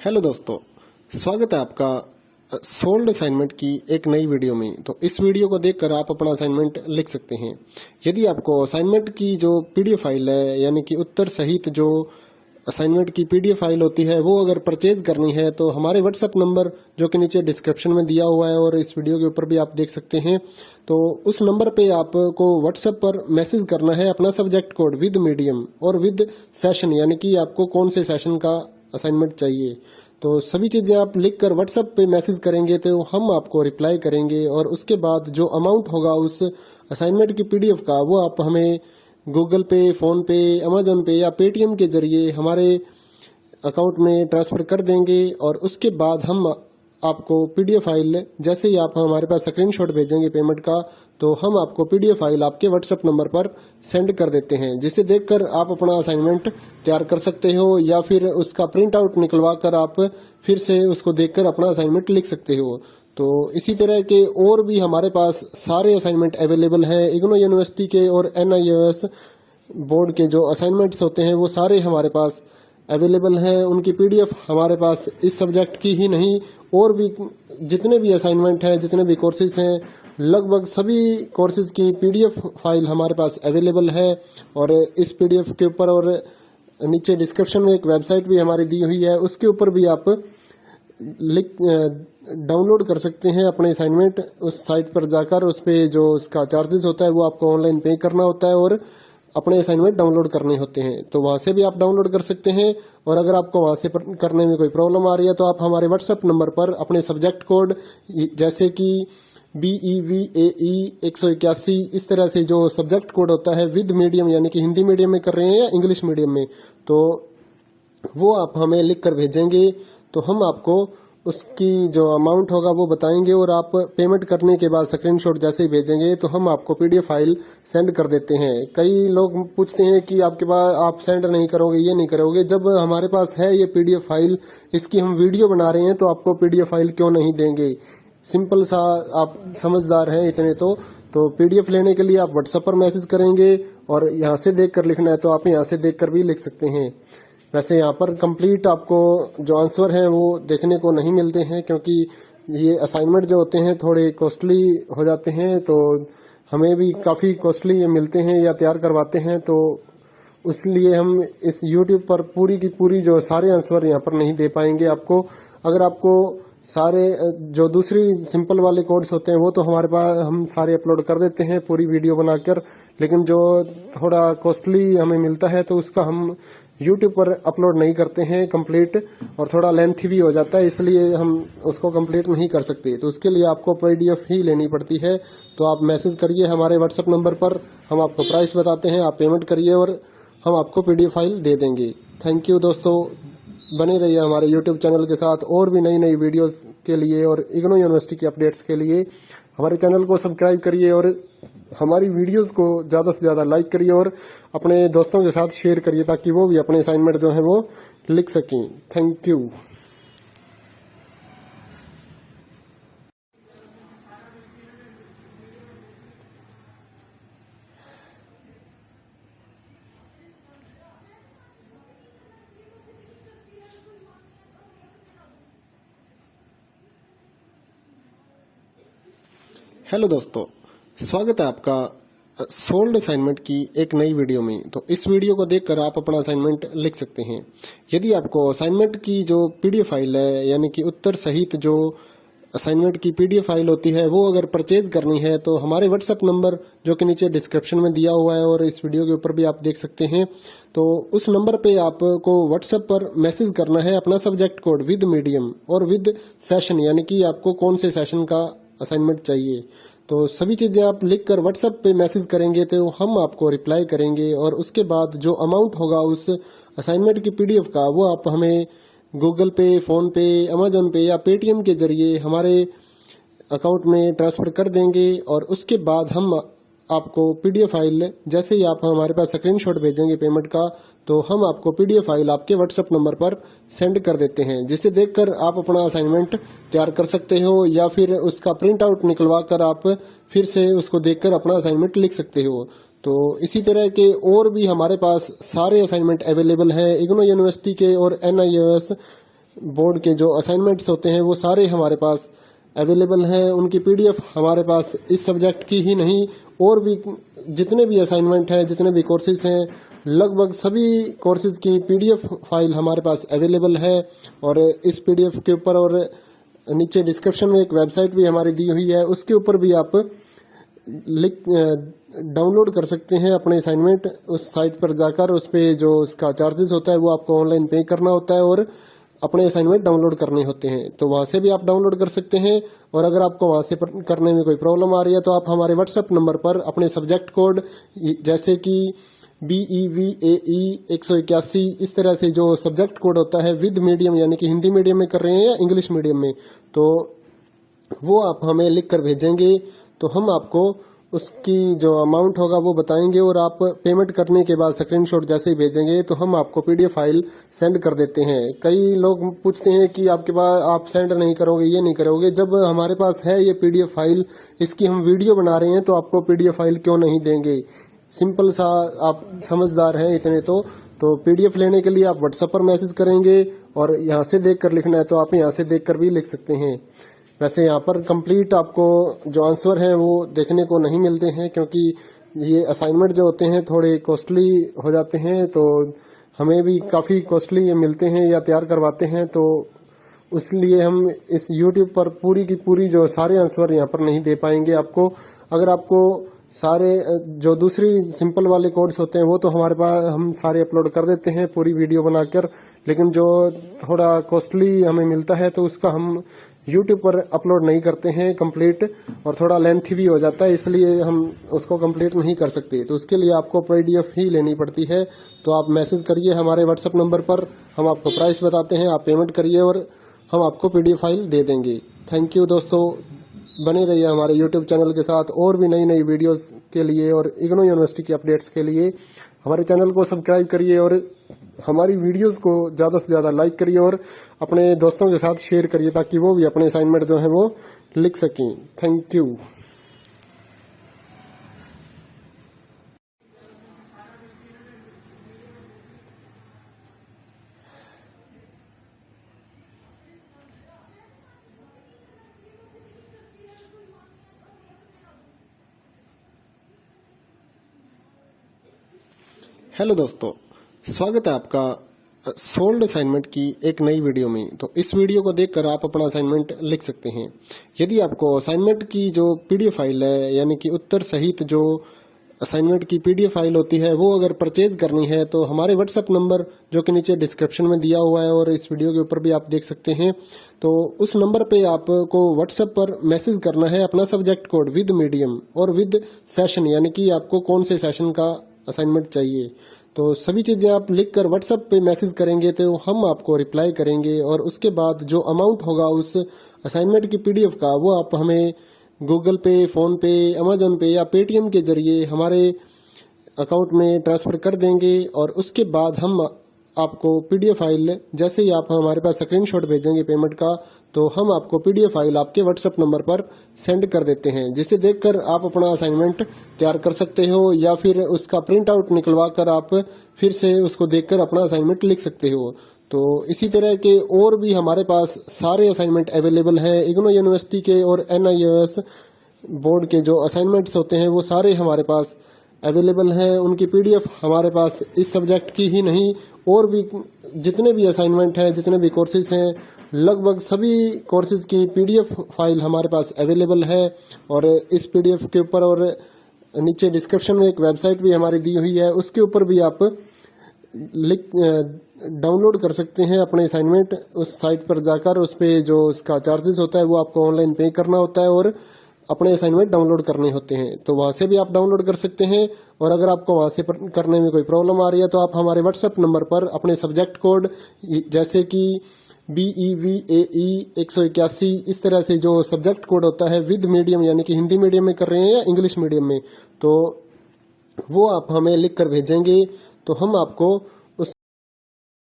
Hello दोस्तों, स्वागत है आपका सोल्ड असाइनमेंट की एक नई वीडियो में। तो इस वीडियो को देखकर आप अपना असाइनमेंट लिख सकते हैं। यदि आपको असाइनमेंट की जो पीडीएफ फाइल है, यानी कि उत्तर सहित जो असाइनमेंट की पीडीएफ फाइल होती है, वो अगर परचेज करनी है तो हमारे व्हाट्सएप नंबर जो कि नीचे डिस्क्रिप्शन में दिया हुआ है और इस वीडियो के ऊपर भी आप देख सकते हैं, तो उस नंबर पे आपको व्हाट्सएप पर मैसेज करना है अपना सब्जेक्ट कोड विद मीडियम और विद सेशन, यानी कि आपको कौन से सेशन का असाइनमेंट चाहिए। तो सभी चीजें आप लिखकर व्हाट्सएप पे मैसेज करेंगे तो हम आपको रिप्लाई करेंगे और उसके बाद जो अमाउंट होगा उस असाइनमेंट की पीडीएफ का, वो आप हमें गूगल पे, फोन पे, अमेजोन पे या पेटीएम के जरिए हमारे अकाउंट में ट्रांसफर कर देंगे। और उसके बाद हम आपको पीडीएफ फाइल, जैसे ही आप हमारे पास स्क्रीनशॉट भेजेंगे पेमेंट का, तो हम आपको पीडीएफ फाइल आपके व्हाट्सएप नंबर पर सेंड कर देते हैं, जिसे देखकर आप अपना असाइनमेंट तैयार कर सकते हो या फिर उसका प्रिंट आउट निकलवा कर आप फिर से उसको देखकर अपना असाइनमेंट लिख सकते हो। तो इसी तरह के और भी हमारे पास सारे असाइनमेंट अवेलेबल हैं। इग्नो यूनिवर्सिटी के और NIOS बोर्ड के जो असाइनमेंट्स होते हैं वो सारे हमारे पास अवेलेबल हैं। उनकी पीडीएफ हमारे पास इस सब्जेक्ट की ही नहीं, और भी जितने भी असाइनमेंट हैं, जितने भी कोर्सेज हैं, लगभग सभी कोर्सेज की पीडीएफ फाइल हमारे पास अवेलेबल है। और इस पीडीएफ के ऊपर और नीचे डिस्क्रिप्शन में एक वेबसाइट भी हमारी दी हुई है, उसके ऊपर भी आप डाउनलोड कर सकते हैं अपने असाइनमेंट। उस साइट पर जाकर उस पे जो उसका चार्जेस होता है वो आपको ऑनलाइन पे करना होता है और अपने असाइनमेंट डाउनलोड करने होते हैं। तो वहां से भी आप डाउनलोड कर सकते हैं। और अगर आपको वहां से करने में कोई प्रॉब्लम आ रही है तो आप हमारे व्हाट्सएप नंबर पर अपने सब्जेक्ट कोड, जैसे कि BEVAE 181, इस तरह से जो सब्जेक्ट कोड होता है विद मीडियम, यानी कि हिंदी मीडियम में कर रहे हैं या इंग्लिश मीडियम में, तो वो आप हमें लिख कर भेजेंगे तो हम आपको उसकी जो अमाउंट होगा वो बताएंगे। और आप पेमेंट करने के बाद स्क्रीनशॉट जैसे ही भेजेंगे तो हम आपको पीडीएफ फाइल सेंड कर देते हैं। कई लोग पूछते हैं कि आपके पास आप सेंड नहीं करोगे, ये नहीं करोगे। जब हमारे पास है ये पीडीएफ फाइल, इसकी हम वीडियो बना रहे हैं, तो आपको पीडीएफ फाइल क्यों नहीं देंगे। सिंपल सा, आप समझदार हैं इतने तो पीडीएफ लेने के लिए आप व्हाट्सएप पर मैसेज करेंगे और यहाँ से देख कर लिखना है तो आप यहाँ से देख कर भी लिख सकते हैं। वैसे यहाँ पर कंप्लीट आपको जो आंसर है वो देखने को नहीं मिलते हैं, क्योंकि ये असाइनमेंट जो होते हैं थोड़े कॉस्टली हो जाते हैं, तो हमें भी काफी कॉस्टली मिलते हैं या तैयार करवाते हैं। तो इसलिए हम इस YouTube पर पूरी की पूरी जो सारे आंसर यहाँ पर नहीं दे पाएंगे आपको। अगर आपको सारे जो दूसरी सिंपल वाले कोड्स होते हैं वो तो हमारे पास हम सारे अपलोड कर देते हैं पूरी वीडियो बनाकर, लेकिन जो थोड़ा कॉस्टली हमें मिलता है तो उसका हम YouTube पर अपलोड नहीं करते हैं कंप्लीट, और थोड़ा लेंथी भी हो जाता है, इसलिए हम उसको कंप्लीट नहीं कर सकते। तो उसके लिए आपको पीडीएफ ही लेनी पड़ती है। तो आप मैसेज करिए हमारे व्हाट्सएप नंबर पर, हम आपको प्राइस बताते हैं, आप पेमेंट करिए और हम आपको पीडीएफ फाइल दे देंगे। थैंक यू दोस्तों, बने रहिए हमारे YouTube चैनल के साथ और भी नई नई वीडियोस के लिए और इग्नो यूनिवर्सिटी की अपडेट्स के लिए हमारे चैनल को सब्सक्राइब करिए और हमारी वीडियोस को ज्यादा से ज्यादा लाइक करिए और अपने दोस्तों के साथ शेयर करिए, ताकि वो भी अपने असाइनमेंट जो है वो लिख सकें। Thank you. हेलो दोस्तों, स्वागत है आपका सोल्ड असाइनमेंट की एक नई वीडियो में। तो इस वीडियो को देखकर आप अपना असाइनमेंट लिख सकते हैं। यदि आपको असाइनमेंट की जो पीडीएफ फाइल है, यानी कि उत्तर सहित जो असाइनमेंट की पीडीएफ फाइल होती है, वो अगर परचेज करनी है तो हमारे व्हाट्सएप नंबर जो कि नीचे डिस्क्रिप्शन में दिया हुआ है और इस वीडियो के ऊपर भी आप देख सकते हैं, तो उस नंबर पे आपको व्हाट्सएप पर मैसेज करना है अपना सब्जेक्ट कोड विद मीडियम और विद सेशन, यानी कि आपको कौन से सेशन का असाइनमेंट चाहिए। तो सभी चीजें आप लिखकर व्हाट्सएप पे मैसेज करेंगे तो हम आपको रिप्लाई करेंगे। और उसके बाद जो अमाउंट होगा उस असाइनमेंट की पीडीएफ का, वो आप हमें गूगल पे, फोन पे, अमेजोन पे या पेटीएम के जरिए हमारे अकाउंट में ट्रांसफर कर देंगे। और उसके बाद हम आपको पीडीएफ फाइल, जैसे ही आप हमारे पास स्क्रीनशॉट भेजेंगे पेमेंट का, तो हम आपको पीडीएफ फाइल आपके व्हाट्सएप नंबर पर सेंड कर देते हैं, जिसे देखकर आप अपना असाइनमेंट तैयार कर सकते हो या फिर उसका प्रिंट आउट निकलवा कर आप फिर से उसको देखकर अपना असाइनमेंट लिख सकते हो। तो इसी तरह के और भी हमारे पास सारे असाइनमेंट अवेलेबल हैं। इग्नो यूनिवर्सिटी के और NIOS बोर्ड के जो असाइनमेंट्स होते हैं वो सारे हमारे पास अवेलेबल हैं। उनकी पीडीएफ हमारे पास इस सब्जेक्ट की ही नहीं और भी जितने भी असाइनमेंट हैं, जितने भी कोर्सेज हैं, लगभग सभी कोर्सेज की पीडीएफ फाइल हमारे पास अवेलेबल है। और इस पीडीएफ के ऊपर और नीचे डिस्क्रिप्शन में एक वेबसाइट भी हमारी दी हुई है, उसके ऊपर भी आप डाउनलोड कर सकते हैं अपने असाइनमेंट। उस साइट पर जाकर उस पे जो उसका चार्जेस होता है वो आपको ऑनलाइन पे करना होता है और अपने असाइनमेंट डाउनलोड करने होते हैं। तो वहां से भी आप डाउनलोड कर सकते हैं। और अगर आपको वहां से करने में कोई प्रॉब्लम आ रही है तो आप हमारे व्हाट्सएप नंबर पर अपने सब्जेक्ट कोड जैसे कि BEVAE 181 इस तरह से जो सब्जेक्ट कोड होता है विद मीडियम यानी कि हिंदी मीडियम में कर रहे हैं या इंग्लिश मीडियम में, तो वो आप हमें लिख कर भेजेंगे तो हम आपको उसकी जो अमाउंट होगा वो बताएंगे और आप पेमेंट करने के बाद स्क्रीनशॉट जैसे ही भेजेंगे तो हम आपको पीडीएफ फाइल सेंड कर देते हैं। कई लोग पूछते हैं कि आपके पास आप सेंड नहीं करोगे, ये नहीं करोगे। जब हमारे पास है ये पीडीएफ फाइल, इसकी हम वीडियो बना रहे हैं तो आपको पीडीएफ फाइल क्यों नहीं देंगे। सिंपल सा, आप समझदार हैं इतने तो पीडीएफ लेने के लिए आप व्हाट्सएप पर मैसेज करेंगे और यहाँ से देख कर लिखना है तो आप यहाँ से देख कर भी लिख सकते हैं। वैसे यहाँ पर कंप्लीट आपको जो आंसर है वो देखने को नहीं मिलते हैं क्योंकि ये असाइनमेंट जो होते हैं थोड़े कॉस्टली हो जाते हैं, तो हमें भी काफ़ी कॉस्टली ये मिलते हैं या तैयार करवाते हैं, तो इसलिए हम इस YouTube पर पूरी की पूरी जो सारे आंसर यहाँ पर नहीं दे पाएंगे आपको। अगर आपको सारे जो दूसरी सिंपल वाले कोड्स होते हैं वो तो हमारे पास हम सारे अपलोड कर देते हैं पूरी वीडियो बनाकर, लेकिन जो थोड़ा कॉस्टली हमें मिलता है तो उसका हम YouTube पर अपलोड नहीं करते हैं कंप्लीट, और थोड़ा लेंथी भी हो जाता है, इसलिए हम उसको कंप्लीट नहीं कर सकते। तो उसके लिए आपको पीडीएफ ही लेनी पड़ती है। तो आप मैसेज करिए हमारे व्हाट्सएप नंबर पर, हम आपको प्राइस बताते हैं, आप पेमेंट करिए और हम आपको पीडीएफ फाइल दे देंगे। थैंक यू दोस्तों, बने रहिए हमारे YouTube चैनल के साथ और भी नई नई वीडियोस के लिए और इग्नू यूनिवर्सिटी की अपडेट्स के लिए हमारे चैनल को सब्सक्राइब करिए और हमारी वीडियोस को ज़्यादा से ज़्यादा लाइक करिए और अपने दोस्तों के साथ शेयर करिए ताकि वो भी अपने असाइनमेंट जो है वो लिख सकें। Thank you. हेलो दोस्तों, स्वागत है आपका सोल्ड असाइनमेंट की एक नई वीडियो में। तो इस वीडियो को देखकर आप अपना असाइनमेंट लिख सकते हैं। यदि आपको असाइनमेंट की जो पीडीएफ फाइल है यानी कि उत्तर सहित जो असाइनमेंट की पीडीएफ फाइल होती है वो अगर परचेज करनी है तो हमारे व्हाट्सएप नंबर जो कि नीचे डिस्क्रिप्शन में दिया हुआ है और इस वीडियो के ऊपर भी आप देख सकते हैं, तो उस नंबर पे आपको व्हाट्सएप पर मैसेज करना है अपना सब्जेक्ट कोड विद मीडियम और विद सेशन यानी कि आपको कौन से सेशन का असाइनमेंट चाहिए। तो सभी चीजें आप लिखकर व्हाट्सएप पे मैसेज करेंगे तो हम आपको रिप्लाई करेंगे और उसके बाद जो अमाउंट होगा उस असाइनमेंट की पीडीएफ का वो आप हमें गूगल पे, फोन पे, अमेजोन पे या पेटीएम के जरिए हमारे अकाउंट में ट्रांसफर कर देंगे। और उसके बाद हम आपको पीडीएफ फाइल जैसे ही आप हमारे पास स्क्रीनशॉट भेजेंगे पेमेंट का, तो हम आपको पीडीएफ फाइल आपके व्हाट्सएप नंबर पर सेंड कर देते हैं, जिसे देखकर आप अपना असाइनमेंट तैयार कर सकते हो या फिर उसका प्रिंट आउट निकलवा कर आप फिर से उसको देखकर अपना असाइनमेंट लिख सकते हो। तो इसी तरह के और भी हमारे पास सारे असाइनमेंट अवेलेबल हैं। इग्नू यूनिवर्सिटी के और NIOS बोर्ड के जो असाइनमेंट्स होते हैं वो सारे हमारे पास अवेलेबल हैं। उनकी पीडीएफ हमारे पास इस सब्जेक्ट की ही नहीं और भी जितने भी असाइनमेंट हैं, जितने भी कोर्सेज हैं, लगभग सभी कोर्सेज की पीडीएफ फाइल हमारे पास अवेलेबल है। और इस पीडीएफ के ऊपर और नीचे डिस्क्रिप्शन में एक वेबसाइट भी हमारी दी हुई है, उसके ऊपर भी आप डाउनलोड कर सकते हैं अपने असाइनमेंट। उस साइट पर जाकर उस पे जो उसका चार्जेस होता है वो आपको ऑनलाइन पे करना होता है और अपने असाइनमेंट डाउनलोड करने होते हैं। तो वहां से भी आप डाउनलोड कर सकते हैं। और अगर आपको वहां से करने में कोई प्रॉब्लम आ रही है तो आप हमारे व्हाट्सएप नंबर पर अपने सब्जेक्ट कोड जैसे कि BEVAE 181 इस तरह से जो सब्जेक्ट कोड होता है विद मीडियम यानी कि हिंदी मीडियम में कर रहे हैं या इंग्लिश मीडियम में, तो वो आप हमें लिख कर भेजेंगे तो हम आपको